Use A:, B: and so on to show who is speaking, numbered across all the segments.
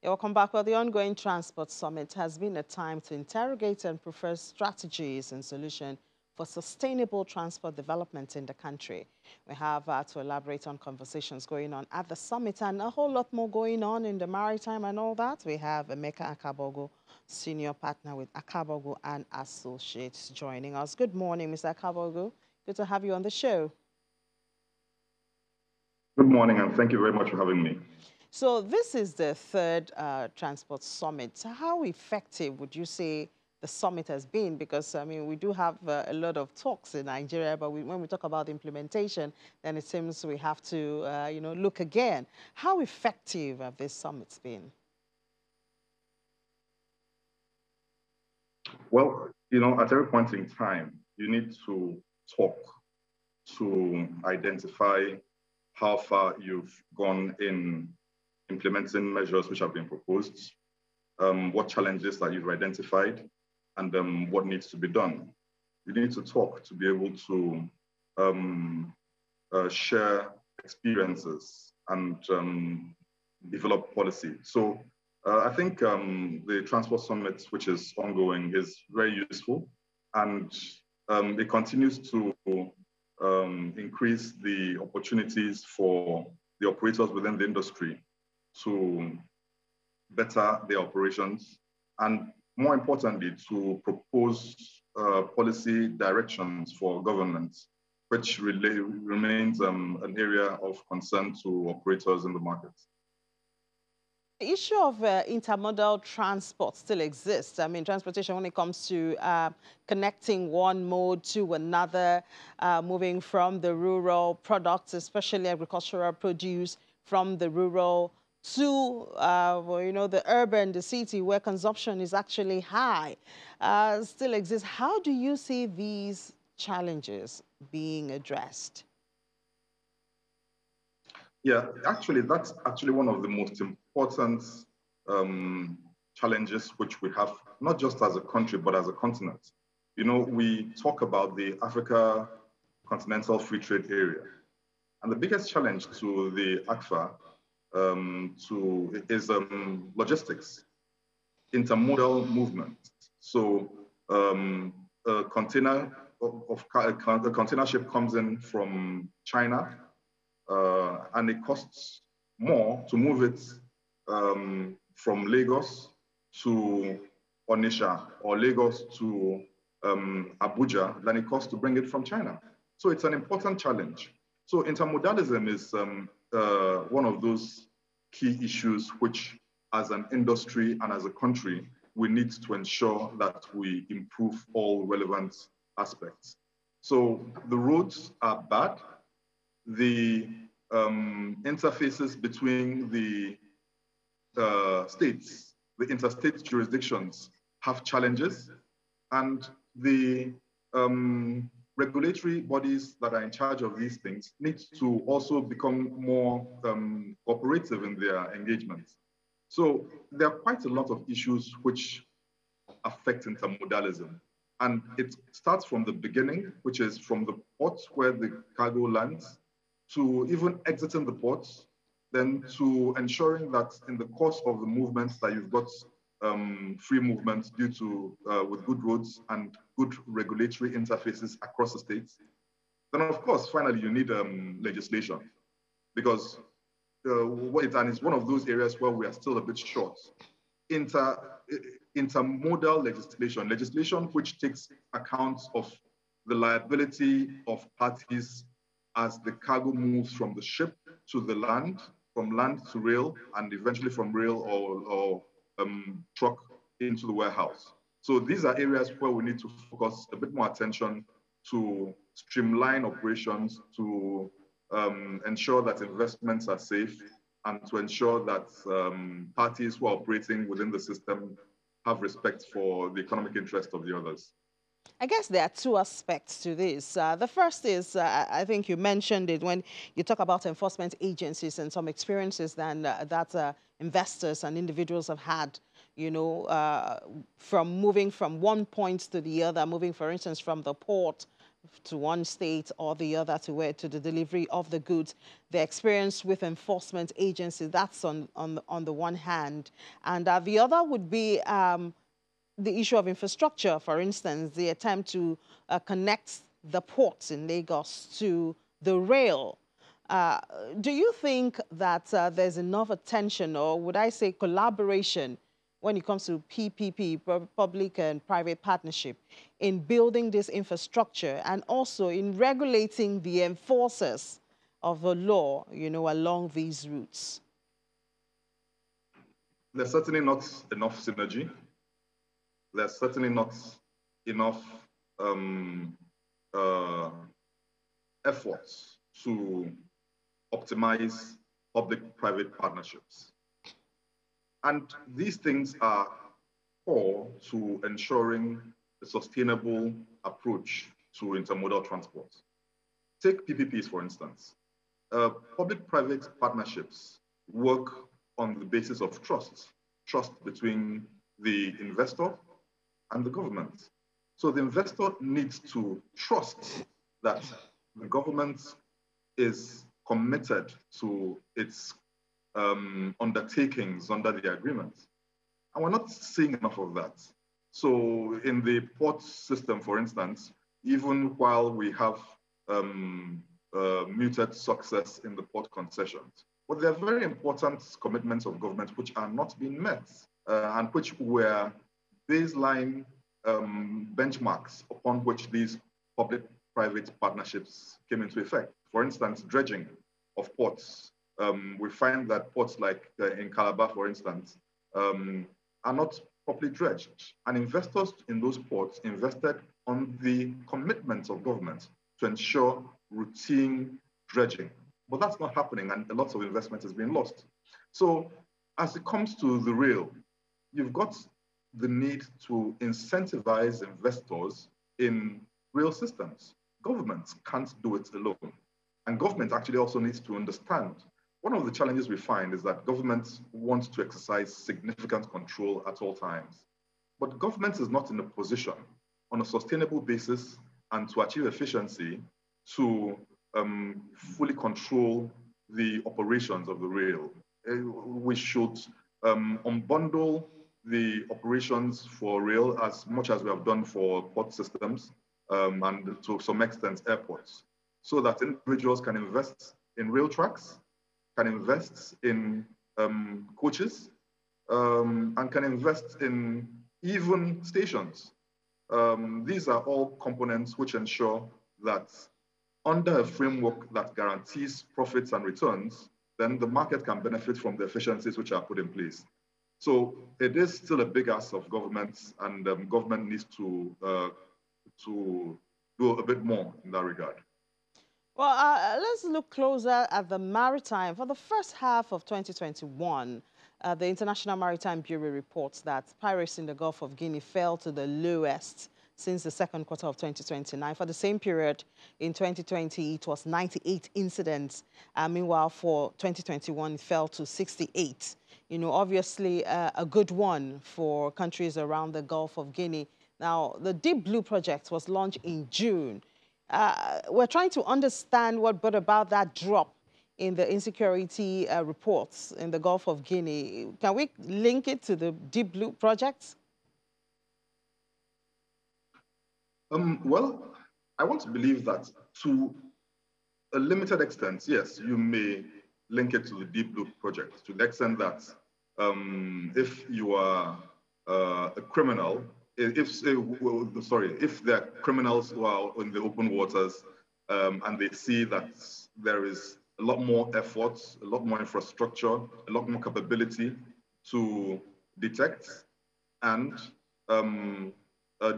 A: Yeah, welcome back. Well, the ongoing Transport Summit has been a time to interrogate and propose strategies and solutions for sustainable transport development in the country. We have to elaborate on conversations going on at the summit and a whole lot more going on in the maritime and all that. We have Emeka Akabogo, senior partner with Akabogo and Associates, joining us. Good morning, Mr. Akabogo. Good to have you on the show.
B: Good morning, and thank you very much for having me.
A: So this is the third transport summit. How effective would you say the summit has been? Because, I mean, we do have a lot of talks in Nigeria, but when we talk about implementation, then it seems we have to, look again. How effective have these summits been?
B: Well, at every point in time, you need to talk to identify how far you've gone in implementing measures which have been proposed, what challenges that you've identified, and what needs to be done. You need to talk to be able to share experiences and develop policy. So I think the Transport Summit, which is ongoing, is very useful, and it continues to increase the opportunities for the operators within the industry to better their operations, and more importantly, to propose policy directions for governance, which remains an area of concern to operators in the market.
A: The issue of intermodal transport still exists. I mean, transportation when it comes to connecting one mode to another, moving from the rural products, especially agricultural produce, from the rural to, the urban, the city, where consumption is actually high, still exists. How do you see these challenges being addressed?
B: Yeah, actually, that's actually one of the most important challenges which we have, not just as a country, but as a continent. We talk about the Africa Continental Free Trade Area. And the biggest challenge to the ACFA is logistics, intermodal movement. So a container a container ship comes in from China, and it costs more to move it from Lagos to Onitsha or Lagos to Abuja than it costs to bring it from China. So it's an important challenge. So intermodalism is one of those key issues which, as an industry and as a country, we need to ensure that we improve all relevant aspects. So the roads are bad. The interfaces between the states, the interstate jurisdictions, have challenges, and the regulatory bodies that are in charge of these things need to also become more cooperative in their engagements. So there are quite a lot of issues which affect intermodalism. And it starts from the beginning, which is from the port where the cargo lands, to even exiting the ports, then to ensuring that in the course of the movements that you've got free movement due to with good roads and good regulatory interfaces across the states. Then of course, finally, you need legislation, because and it's one of those areas where we are still a bit short. Intermodal legislation which takes account of the liability of parties as the cargo moves from the ship to the land, from land to rail, and eventually from rail or truck into the warehouse. So these are areas where we need to focus a bit more attention to streamline operations, to ensure that investments are safe, and to ensure that parties who are operating within the system have respect for the economic interest of the others.
A: I guess there are two aspects to this. The first is, I think you mentioned it when you talk about enforcement agencies and some experiences that investors and individuals have had, from moving from one point to the other, moving, for instance, from the port to one state or the other to the delivery of the goods, the experience with enforcement agencies, that's on the one hand. And the other would be the issue of infrastructure, for instance, the attempt to connect the ports in Lagos to the rail. Do you think that there's enough attention, or would I say collaboration, when it comes to PPP, public and private partnership, in building this infrastructure and also in regulating the enforcers of the law, along these routes?
B: There's certainly not enough synergy. There's certainly not enough efforts to optimize public-private partnerships. And these things are core to ensuring a sustainable approach to intermodal transport. Take PPPs, for instance. Public-private partnerships work on the basis of trust between the investor and the government. So the investor needs to trust that the government is committed to its undertakings under the agreement. And we're not seeing enough of that. So in the port system, for instance, even while we have muted success in the port concessions, but there are very important commitments of government which are not being met and which were baseline benchmarks upon which these public-private partnerships came into effect. For instance, dredging of ports. We find that ports like in Calabar, for instance, are not properly dredged. And investors in those ports invested on the commitments of government to ensure routine dredging. But that's not happening, and lots of investment is being lost. So as it comes to the rail, you've got the need to incentivize investors in rail systems. Governments can't do it alone. And government actually also needs to understand. One of the challenges we find is that governments want to exercise significant control at all times. But government is not in a position on a sustainable basis and to achieve efficiency to fully control the operations of the rail. We should unbundle the operations for rail as much as we have done for port systems and to some extent airports, so that individuals can invest in rail tracks, can invest in coaches, and can invest in even stations. These are all components which ensure that under a framework that guarantees profits and returns, then the market can benefit from the efficiencies which are put in place. So it is still a big ask of government, and government needs to do a bit more in that regard.
A: Well, let's look closer at the maritime. For the first half of 2021, the International Maritime Bureau reports that piracy in the Gulf of Guinea fell to the lowest since the second quarter of 2029. For the same period in 2020, it was 98 incidents. Meanwhile, for 2021, it fell to 68. Obviously a good one for countries around the Gulf of Guinea. Now, the Deep Blue project was launched in June. We're trying to understand what brought about that drop in the insecurity reports in the Gulf of Guinea. Can we link it to the Deep Blue project?
B: Well, I want to believe that to a limited extent, yes, you may link it to the Deep Blue project, to the extent that if you are a criminal, if there are criminals who are in the open waters and they see that there is a lot more effort, a lot more infrastructure, a lot more capability to detect and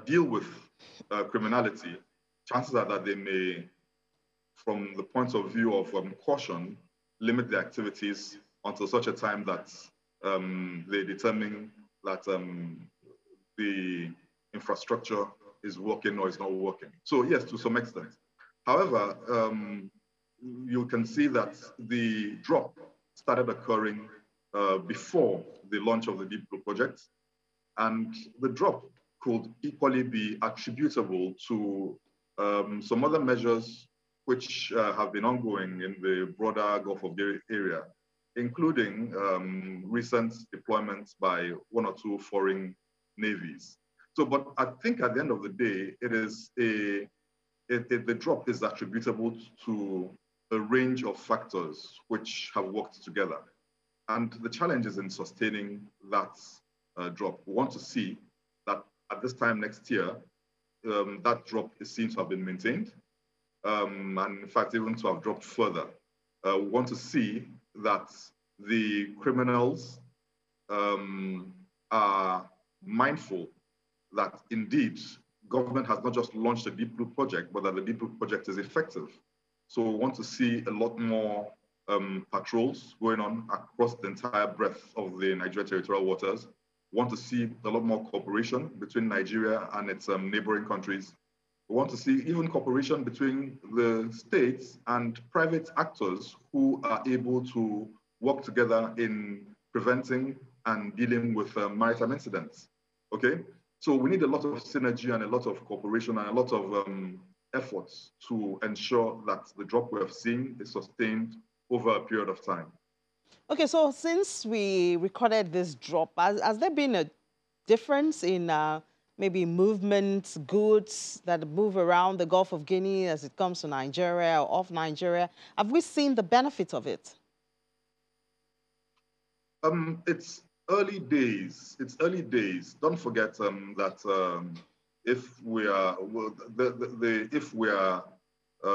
B: deal with criminality, chances are that they may, from the point of view of caution, limit their activities until such a time that they determine that the infrastructure is working or is not working. So yes, to some extent. However, you can see that the drop started occurring before the launch of the Deep Blue project. And the drop could equally be attributable to Some other measures which have been ongoing in the broader Gulf of Guinea area, including recent deployments by one or two foreign navies. So, but I think at the end of the day, the drop is attributable to a range of factors which have worked together. And the challenge is in sustaining that drop. We want to see that at this time next year, that drop is seen to have been maintained, and in fact, even to have dropped further. We want to see that the criminals are mindful that indeed government has not just launched a Deep Blue project, but that the Deep Blue project is effective. So we want to see a lot more patrols going on across the entire breadth of the Nigeria territorial waters. We want to see a lot more cooperation between Nigeria and its neighboring countries. We want to see even cooperation between the states and private actors who are able to work together in preventing and dealing with maritime incidents, okay? So we need a lot of synergy and a lot of cooperation and a lot of efforts to ensure that the drop we have seen is sustained over a period of time.
A: Okay, so since we recorded this drop, has there been a difference in maybe movement, goods that move around the Gulf of Guinea as it comes to Nigeria or off Nigeria? Have we seen the benefit of it?
B: It's early days. It's early days. Don't forget that if we are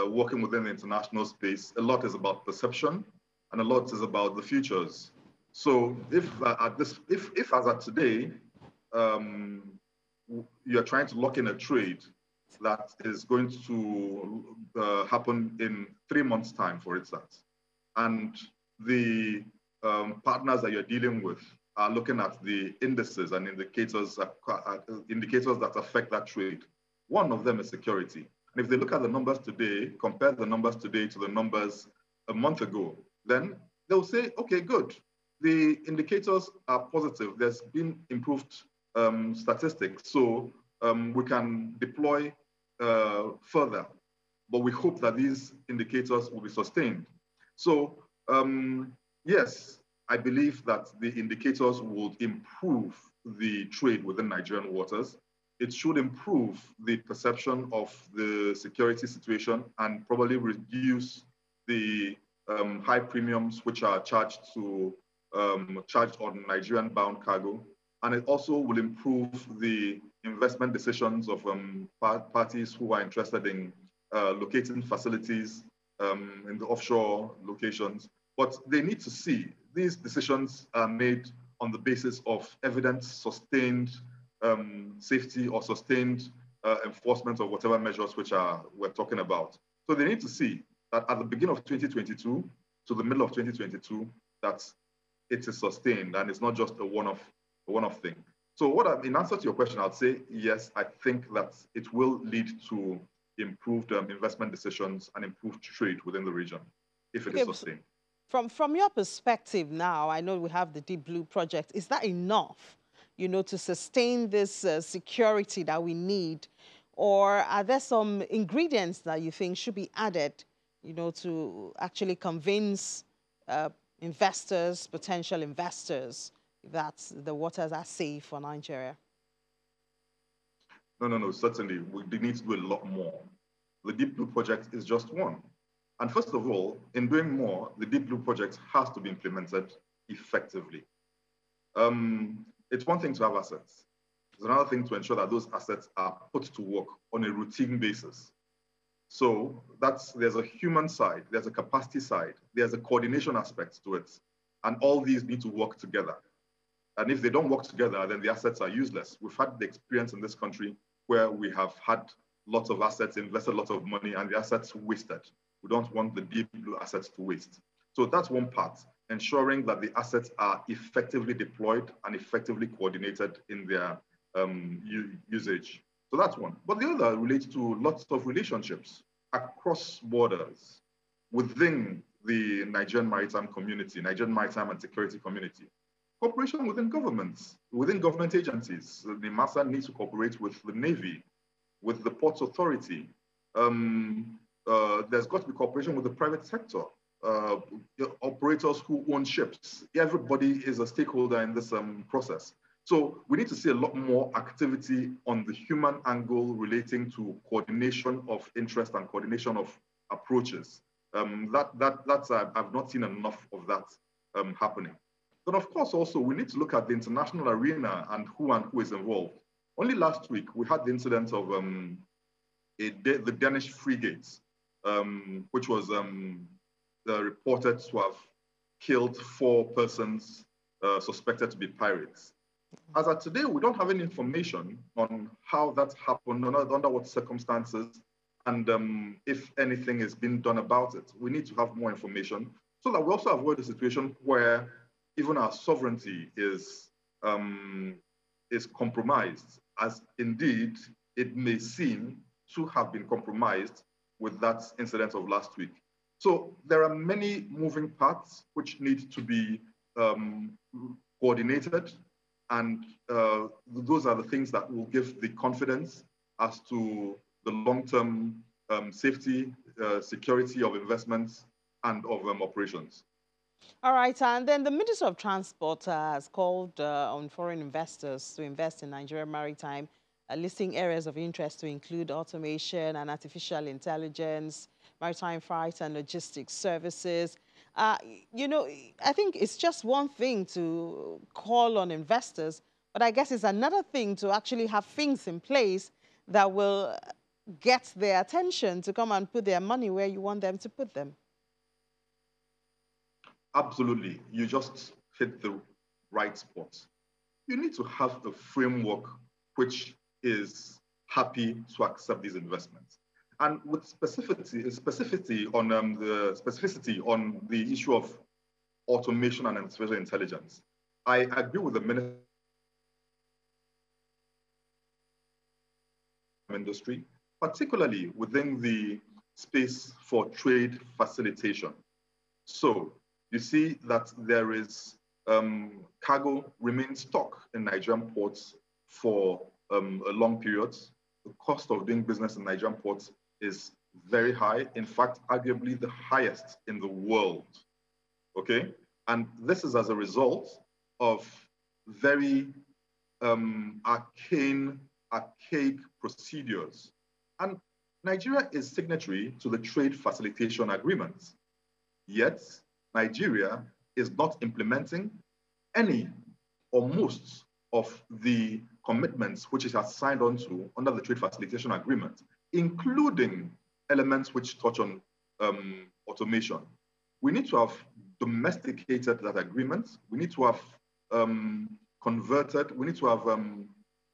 B: working within the international space, a lot is about perception, and a lot is about the futures. So if as at today, you're trying to lock in a trade that is going to happen in 3 months' time, for instance, and the partners that you're dealing with are looking at the indices and indicators that affect that trade. One of them is security. And if they look at the numbers today, compare the numbers today to the numbers a month ago, then they'll say, okay, good. The indicators are positive. There's been improved statistics. So we can deploy further, but we hope that these indicators will be sustained. So yes, I believe that the indicators would improve the trade within Nigerian waters. It should improve the perception of the security situation and probably reduce the high premiums which are charged on Nigerian-bound cargo. And it also will improve the investment decisions of parties who are interested in locating facilities in the offshore locations. But they need to see these decisions are made on the basis of evidence, sustained safety or sustained enforcement of whatever measures which we're talking about. So they need to see that at the beginning of 2022 to the middle of 2022, that it is sustained and it's not just a one-off thing. So in answer to your question, I'd say, yes, I think that it will lead to improved investment decisions and improved trade within the region if it is sustained.
A: From your perspective now, I know we have the Deep Blue project. Is that enough, to sustain this security that we need? Or are there some ingredients that you think should be added, to actually convince investors, potential investors, that the waters are safe for Nigeria?
B: No, certainly. We need to do a lot more. The Deep Blue project is just one. And first of all, in doing more, the Deep Blue project has to be implemented effectively. It's one thing to have assets. It's another thing to ensure that those assets are put to work on a routine basis. So there's a human side, there's a capacity side, there's a coordination aspect to it. And all these need to work together. And if they don't work together, then the assets are useless. We've had the experience in this country where we have had lots of assets, invested lots of money, and the assets wasted. We don't want the Deep Blue assets to waste. So that's one part, ensuring that the assets are effectively deployed and effectively coordinated in their usage. So that's one. But the other relates to lots of relationships across borders within the Nigerian maritime community, Nigerian maritime and security community. Cooperation within governments, within government agencies. The NIMASA needs to cooperate with the Navy, with the Ports Authority, There's got to be cooperation with the private sector, operators who own ships. Everybody is a stakeholder in this process. So we need to see a lot more activity on the human angle relating to coordination of interest and coordination of approaches. I've not seen enough of that happening. But of course, also, we need to look at the international arena and who is involved. Only last week, we had the incident of the Danish frigates, which was reported to have killed 4 persons suspected to be pirates. As of today, we don't have any information on how that happened, under what circumstances, and if anything is being done about it. We need to have more information so that we also avoid a situation where even our sovereignty is compromised, as indeed it may seem to have been compromised with that incident of last week. So there are many moving parts which need to be coordinated, and those are the things that will give the confidence as to the long-term safety, security of investments and of operations.
A: All right, and then the Minister of Transport has called on foreign investors to invest in Nigerian maritime, listing areas of interest to include automation and artificial intelligence, maritime freight and logistics services. You know, I think it's just one thing to call on investors, but I guess it's another thing to actually have things in place that will get their attention to come and put their money where you want them to put them.
B: Absolutely. You just hit the right spot. You need to have a framework which is happy to accept these investments. And with specificity on the issue of automation and artificial intelligence, I agree with the Minister industry, particularly within the space for trade facilitation. So you see that there is cargo remains stuck in Nigerian ports for a long period. The cost of doing business in Nigerian ports is very high. In fact, arguably the highest in the world. Okay, and this is as a result of very archaic procedures. And Nigeria is signatory to the trade facilitation agreement. Yet, Nigeria is not implementing any or most of the commitments which it has signed on to under the trade facilitation agreement, including elements which touch on automation. We need to have domesticated that agreement. We need to have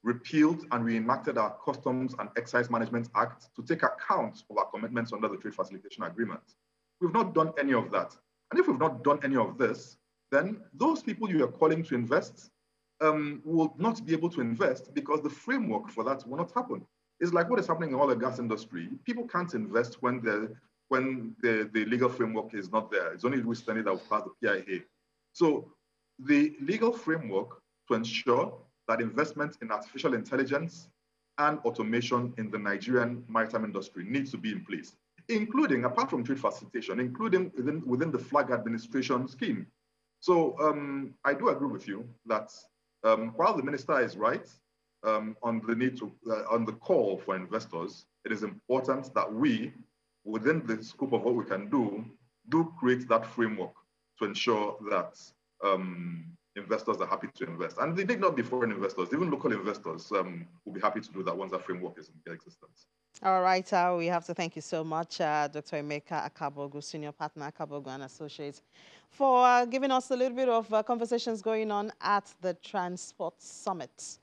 B: repealed and reenacted our Customs and Excise Management Act to take account of our commitments under the trade facilitation agreement. We've not done any of that. And if we've not done any of this, then those people you are calling to invest will not be able to invest because the framework for that will not happen. It's like what is happening in the oil and gas industry. People can't invest when the legal framework is not there. It's only recently that we've passed the PIA. So the legal framework to ensure that investment in artificial intelligence and automation in the Nigerian maritime industry needs to be in place, including, apart from trade facilitation, including within the flag administration scheme. So I do agree with you that while the minister is right on the need to, on the call for investors, it is important that we, within the scope of what we can do create that framework to ensure that investors are happy to invest. And they need not be foreign investors, even local investors will be happy to do that once that framework is in existence.
A: All right, we have to thank you so much, Dr. Emeka Akabogu, Senior Partner, Akabogu and Associates, for giving us a little bit of conversations going on at the Transport Summit.